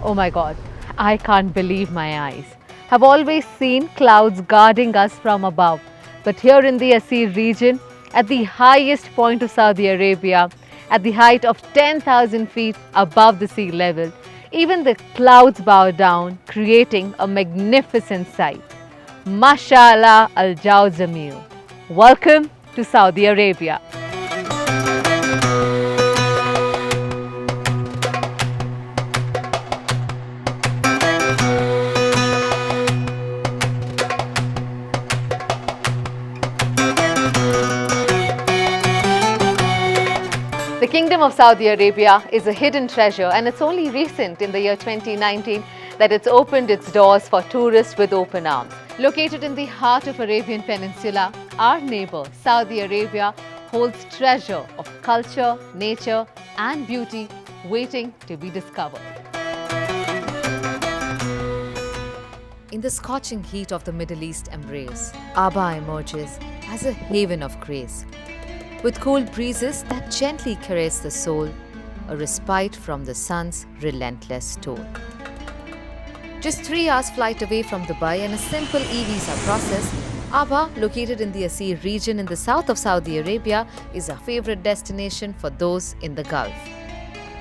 Oh my God, I can't believe my eyes. I've always seen clouds guarding us from above, but here in the Aseeri region, at the highest point of Saudi Arabia, at the height of 10,000 feet above the sea level, even the clouds bow down, creating a magnificent sight. Mashallah al-Jaw Jameel. Welcome to Saudi Arabia. The Kingdom of Saudi Arabia is a hidden treasure, and it's only recent in the year 2019 that it's opened its doors for tourists with open arms. Located in the heart of Arabian Peninsula, our neighbor Saudi Arabia holds treasure of culture, nature and beauty waiting to be discovered. In the scorching heat of the Middle East embrace, Abha emerges as a haven of grace. With cool breezes that gently caress the soul, a respite from the sun's relentless toll. Just 3 hours flight away from Dubai and a simple e-visa process, Abha, located in the Aseeri region in the south of Saudi Arabia, is a favorite destination for those in the Gulf.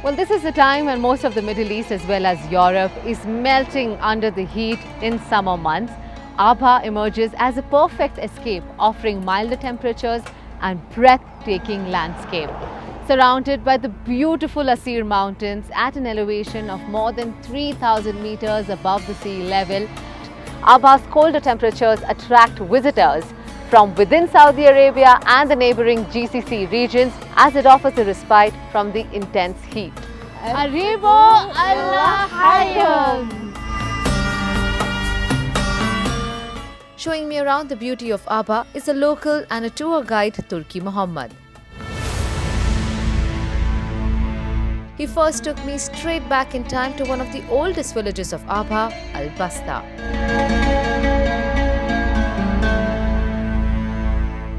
Well, this is the time when most of the Middle East as well as Europe is melting under the heat in summer months. Abha emerges as a perfect escape, offering milder temperatures and breathtaking landscape. Surrounded by the beautiful Aseeri mountains at an elevation of more than 3,000 meters above the sea level, Abha's colder temperatures attract visitors from within Saudi Arabia and the neighboring GCC regions as it offers a respite from the intense heat. Arriba Allah Hayyam! Showing me around the beauty of Abha is a local and a tour guide, Turki Muhammad. He first took me straight back in time to one of the oldest villages of Abha, Al-Basta.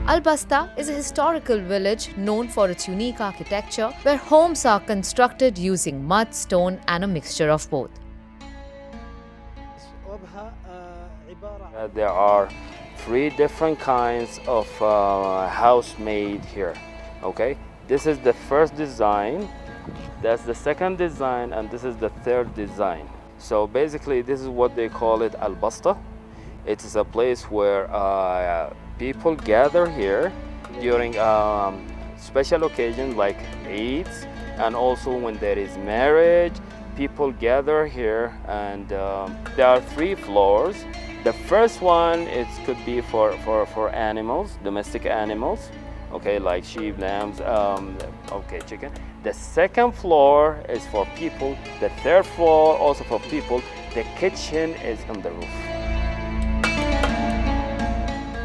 Al-Basta is a historical village known for its unique architecture, where homes are constructed using mud, stone and a mixture of both. There are 3 different kinds of house made here. Okay, this is the first design, that's the second design, and this is the third design. So basically this is what they call it Al-Basta. It is a place where people gather here during special occasions like Eids, and also when there is marriage, people gather here, and there are 3 floors. The first one, it could be for animals, domestic animals, okay, like sheep, lambs, okay, chicken. The second floor is for people. The third floor also for people. The kitchen is on the roof.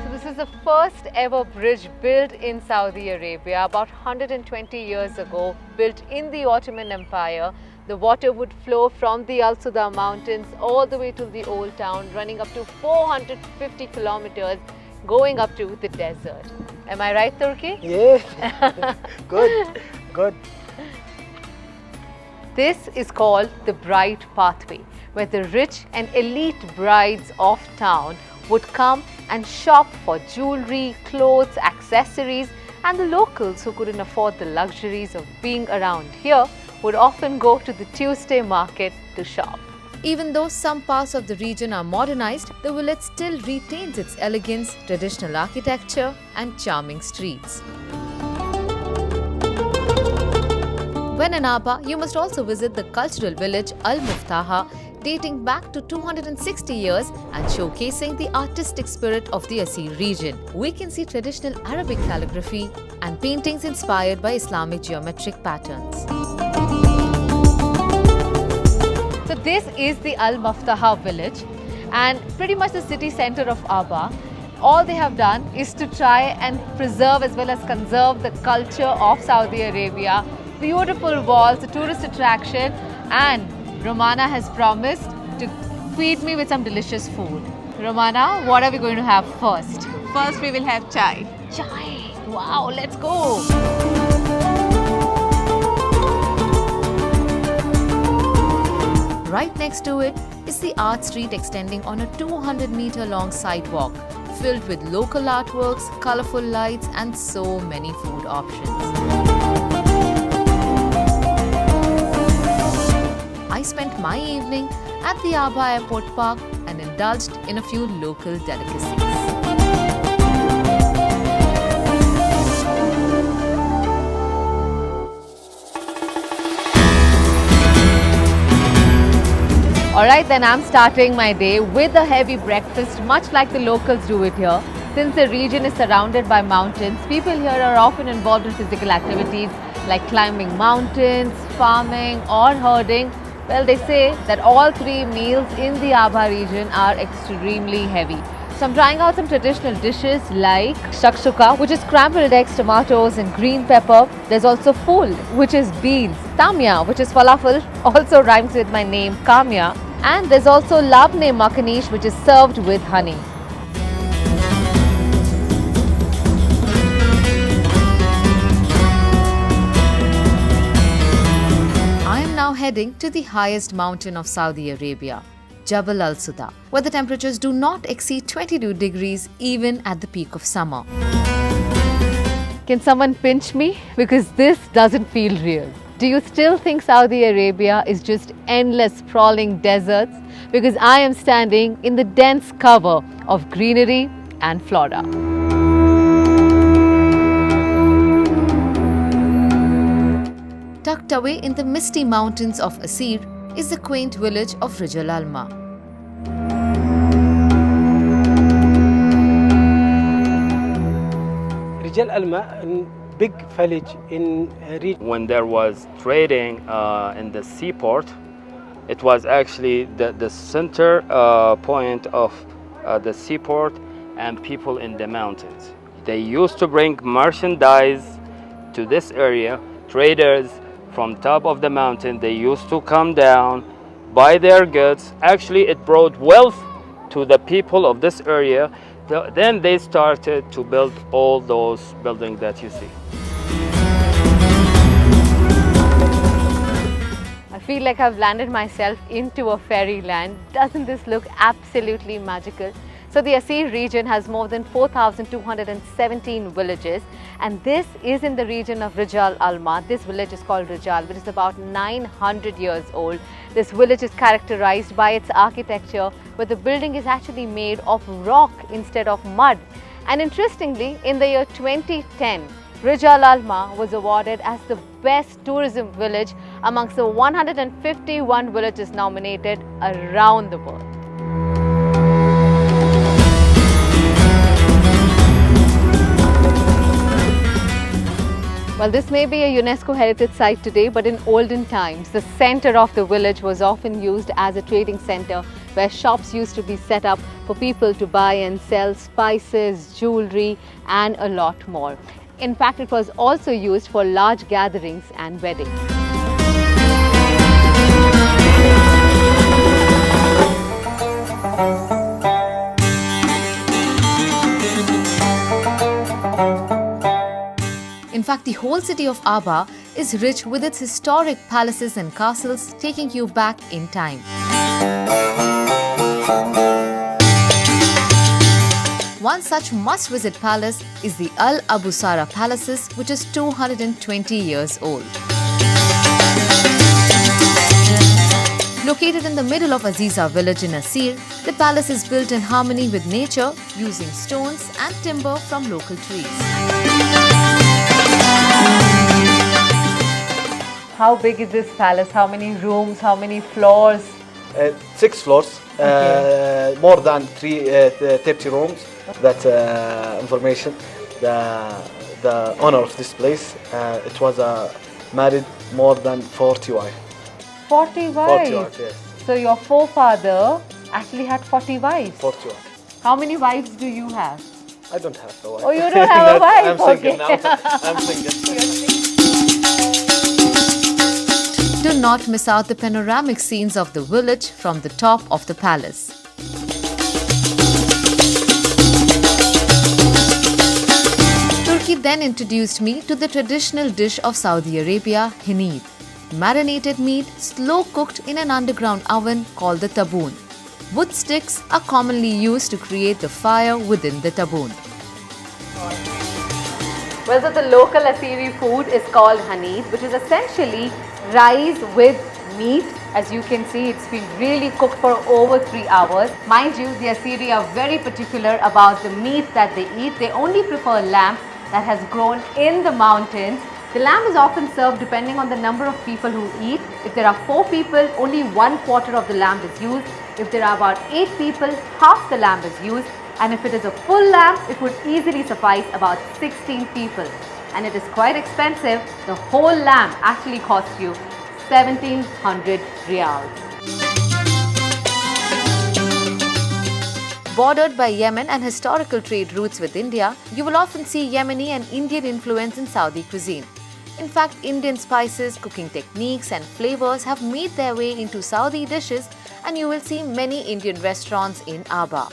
So this is the first ever bridge built in Saudi Arabia about 120 years ago, built in the Ottoman Empire. The water would flow from the Al-Suda mountains all the way to the old town, running up to 450 kilometers, going up to the desert. Am I right, Turki? Yeah, good, good. This is called the Bride Pathway, where the rich and elite brides of town would come and shop for jewelry, clothes, accessories, and the locals who couldn't afford the luxuries of being around here would often go to the Tuesday market to shop. Even though some parts of the region are modernized, the village still retains its elegance, traditional architecture and charming streets. When in Abha, you must also visit the cultural village Al-Muftaha, dating back to 260 years and showcasing the artistic spirit of the Aseeri region. We can see traditional Arabic calligraphy and paintings inspired by Islamic geometric patterns. So this is the Al-Muftaha village and pretty much the city center of Abha. All they have done is to try and preserve as well as conserve the culture of Saudi Arabia. Beautiful walls, a tourist attraction, and Romana has promised to feed me with some delicious food. Romana, what are we going to have first? First we will have chai. Chai! Wow, let's go! Right next to it is the art street extending on a 200-meter long sidewalk filled with local artworks, colorful lights and so many food options. I spent my evening at the Abha Airport Park and indulged in a few local delicacies. Alright, then I'm starting my day with a heavy breakfast, much like the locals do it here. Since the region is surrounded by mountains, people here are often involved in physical activities like climbing mountains, farming or herding. Well, they say that all three meals in the Abha region are extremely heavy. So I'm trying out some traditional dishes like shakshuka, which is scrambled eggs, tomatoes and green pepper. There's also ful, which is beans. Tamia, which is falafel, also rhymes with my name Kamiya. And there's also labne makhanish, which is served with honey. Heading to the highest mountain of Saudi Arabia, Jabal AlSuda, where the temperatures do not exceed 22 degrees even at the peak of summer. Can someone pinch me? Because this doesn't feel real. Do you still think Saudi Arabia is just endless sprawling deserts? Because I am standing in the dense cover of greenery and flora. Tucked away in the misty mountains of Aseeri is the quaint village of Rijal Alma. Rijal Alma, a big village in region. When there was trading in the seaport, it was actually the center point of the seaport and people in the mountains. They used to bring merchandise to this area. Traders from top of the mountain, they used to come down, buy their goods. Actually, it brought wealth to the people of this area. Then they started to build all those buildings that you see. I feel like I've landed myself into a fairyland. Doesn't this look absolutely magical? So the Aseeri region has more than 4,217 villages, and this is in the region of Rijal Alma. This village is called Rijal, which is about 900 years old. This village is characterized by its architecture, where the building is actually made of rock instead of mud. And interestingly, in the year 2010, Rijal Alma was awarded as the best tourism village amongst the 151 villages nominated around the world. Well, this may be a UNESCO heritage site today, but in olden times, the center of the village was often used as a trading center where shops used to be set up for people to buy and sell spices, jewelry, and a lot more. In fact, it was also used for large gatherings and weddings. In fact, the whole city of Abha is rich with its historic palaces and castles, taking you back in time. One such must-visit palace is the Al Abu Sara Palaces, which is 220 years old. Located in the middle of Aziza village in Aseeri, the palace is built in harmony with nature, using stones and timber from local trees. How big is this palace? How many rooms? How many floors? 6 floors, more than 30 rooms. That information, the owner of this place, it was married more than 40 wives. 40 wives? 40 wives, yes. So your forefather actually had 40 wives? 40 wives. How many wives do you have? I don't have a wife. Oh, you don't have a wife? I'm single Okay. now. I'm single. Do not miss out the panoramic scenes of the village from the top of the palace. Turkey then introduced me to the traditional dish of Saudi Arabia, hinid. Marinated meat slow cooked in an underground oven called the taboon. Wood sticks are commonly used to create the fire within the taboon. Well, so the local Aseeri food is called haneed, which is essentially rice with meat. As you can see, it's been really cooked for over 3 hours. Mind you, the Aseeri are very particular about the meat that they eat. They only prefer lamb that has grown in the mountains. The lamb is often served depending on the number of people who eat. If there are 4 people, only 1/4 of the lamb is used. If there are about 8 people, half the lamb is used. And if it is a full lamb, it would easily suffice about 16 people. And it is quite expensive. The whole lamb actually costs you 1700 riyals. Bordered by Yemen and historical trade routes with India, you will often see Yemeni and Indian influence in Saudi cuisine. In fact, Indian spices, cooking techniques and flavors have made their way into Saudi dishes, and you will see many Indian restaurants in Abha.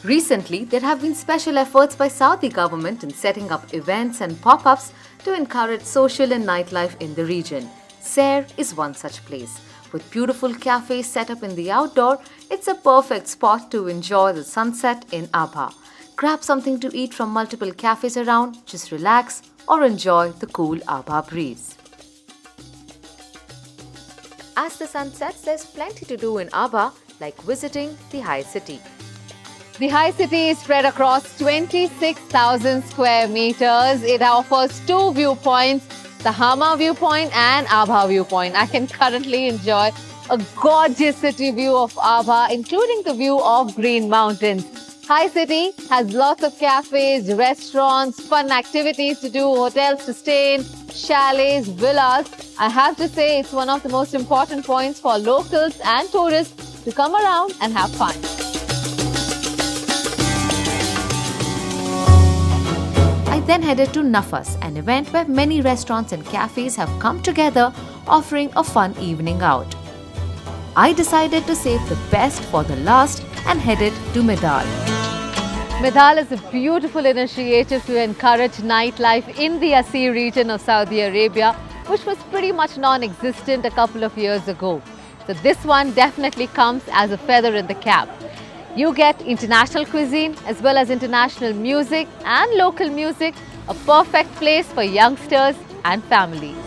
Recently, there have been special efforts by Saudi government in setting up events and pop-ups to encourage social and nightlife in the region. Ser is one such place. With beautiful cafes set up in the outdoor, it's a perfect spot to enjoy the sunset in Abha. Grab something to eat from multiple cafes around, just relax or enjoy the cool Abha breeze. As the sun sets, there's plenty to do in Abha, like visiting the High City. The High City is spread across 26,000 square meters. It offers 2 viewpoints, the Hama viewpoint and Abha viewpoint. I can currently enjoy a gorgeous city view of Abha, including the view of Green Mountains. High City has lots of cafes, restaurants, fun activities to do, hotels to stay in, chalets, villas. I have to say it's one of the most important points for locals and tourists to come around and have fun. I then headed to Nafas, an event where many restaurants and cafes have come together, offering a fun evening out. I decided to save the best for the last and headed to Medal. Medal is a beautiful initiative to encourage nightlife in the Aseeri region of Saudi Arabia, which was pretty much non-existent a couple of years ago. So this one definitely comes as a feather in the cap. You get international cuisine as well as international music and local music, a perfect place for youngsters and families.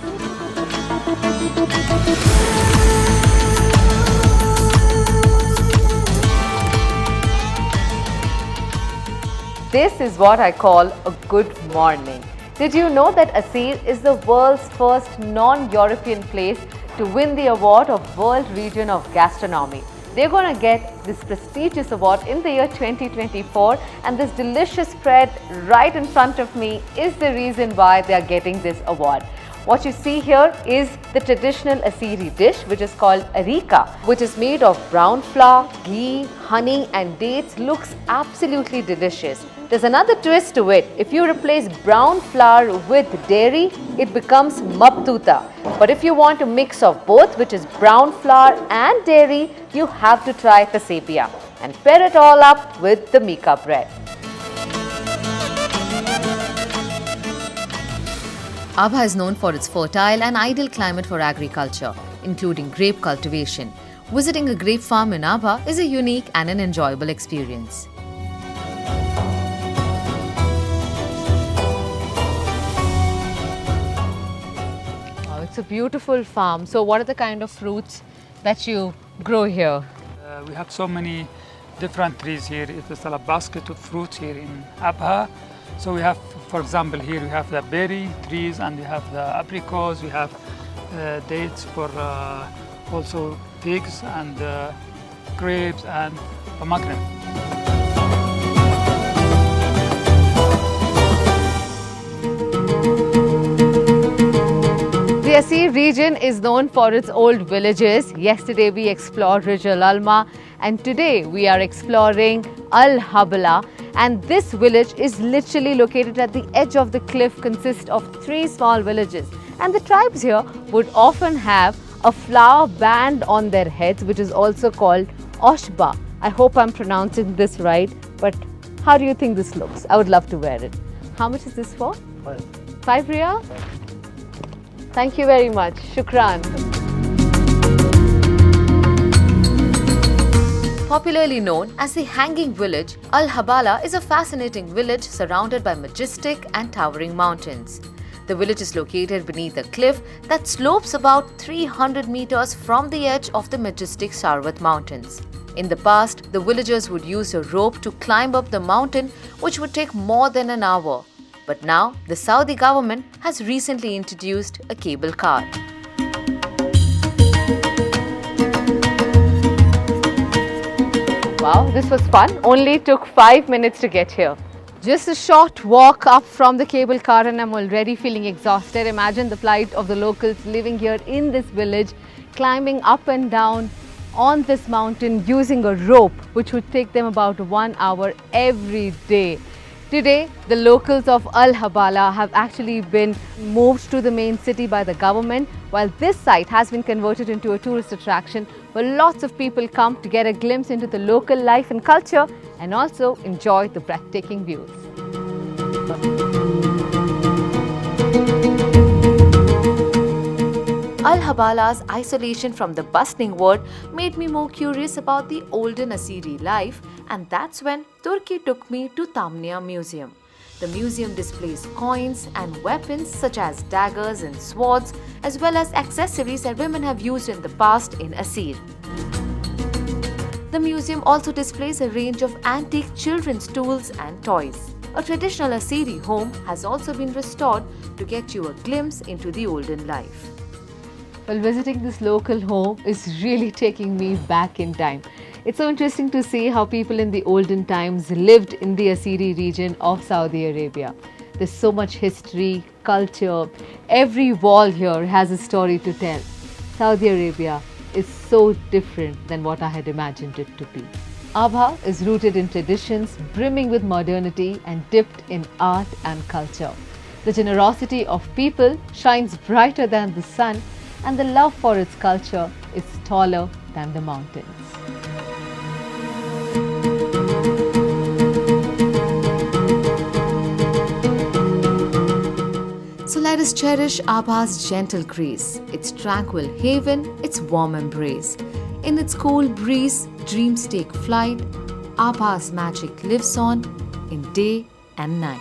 This is what I call a good morning. Did you know that Aseeri is the world's first non-European place to win the award of World Region of Gastronomy? They're going to get this prestigious award in the year 2024, and this delicious spread right in front of me is the reason why they are getting this award. What you see here is the traditional Aseeri dish, which is called Arika, which is made of brown flour, ghee, honey and dates. Looks absolutely delicious. There's another twist to it. If you replace brown flour with dairy, it becomes Mubtatha. But if you want a mix of both, which is brown flour and dairy, you have to try Tasebia and pair it all up with the Mika bread. Abha is known for its fertile and ideal climate for agriculture, including grape cultivation. Visiting a grape farm in Abha is a unique and an enjoyable experience. Oh, it's a beautiful farm. So what are the kind of fruits that you grow here? We have so many different trees here. It's a basket of fruits here in Abha. So we have, for example, here we have the berry trees and we have the apricots, we have dates for also figs and grapes and pomegranate. The Aseeri region is known for its old villages. Yesterday we explored Rijal Alma and today we are exploring Alhabala. And this village is literally located at the edge of the cliff, consists of 3 small villages. And the tribes here would often have a flower band on their heads, which is also called Oshba. I hope I'm pronouncing this right, but how do you think this looks? I would love to wear it. How much is this for? 5 Riyal? Thank you very much. Shukran. Popularly known as the Hanging Village, Alhabala is a fascinating village surrounded by majestic and towering mountains. The village is located beneath a cliff that slopes about 300 meters from the edge of the majestic Sarwat Mountains. In the past, the villagers would use a rope to climb up the mountain, which would take more than an hour. But now, the Saudi government has recently introduced a cable car. Wow, this was fun. Only took 5 minutes to get here. Just a short walk up from the cable car and I'm already feeling exhausted. Imagine the plight of the locals living here in this village, climbing up and down on this mountain using a rope, which would take them about 1 hour every day. Today, the locals of Alhabala have actually been moved to the main city by the government, while this site has been converted into a tourist attraction where lots of people come to get a glimpse into the local life and culture and also enjoy the breathtaking views. Alhabala's isolation from the bustling world made me more curious about the olden Aseeri life, and that's when Turkey took me to Tamia Museum. The museum displays coins and weapons such as daggers and swords, as well as accessories that women have used in the past in Aseer. The museum also displays a range of antique children's tools and toys. A traditional Aseeri home has also been restored to get you a glimpse into the olden life. Well, visiting this local home is really taking me back in time. It's so interesting to see how people in the olden times lived in the Aseeri region of Saudi Arabia. There's so much history, culture. Every wall here has a story to tell. Saudi Arabia is so different than what I had imagined it to be. Abha is rooted in traditions, brimming with modernity and dipped in art and culture. The generosity of people shines brighter than the sun, and the love for its culture is taller than the mountains. So let us cherish Abha's gentle grace, its tranquil haven, its warm embrace. In its cool breeze, dreams take flight. Abha's magic lives on in day and night.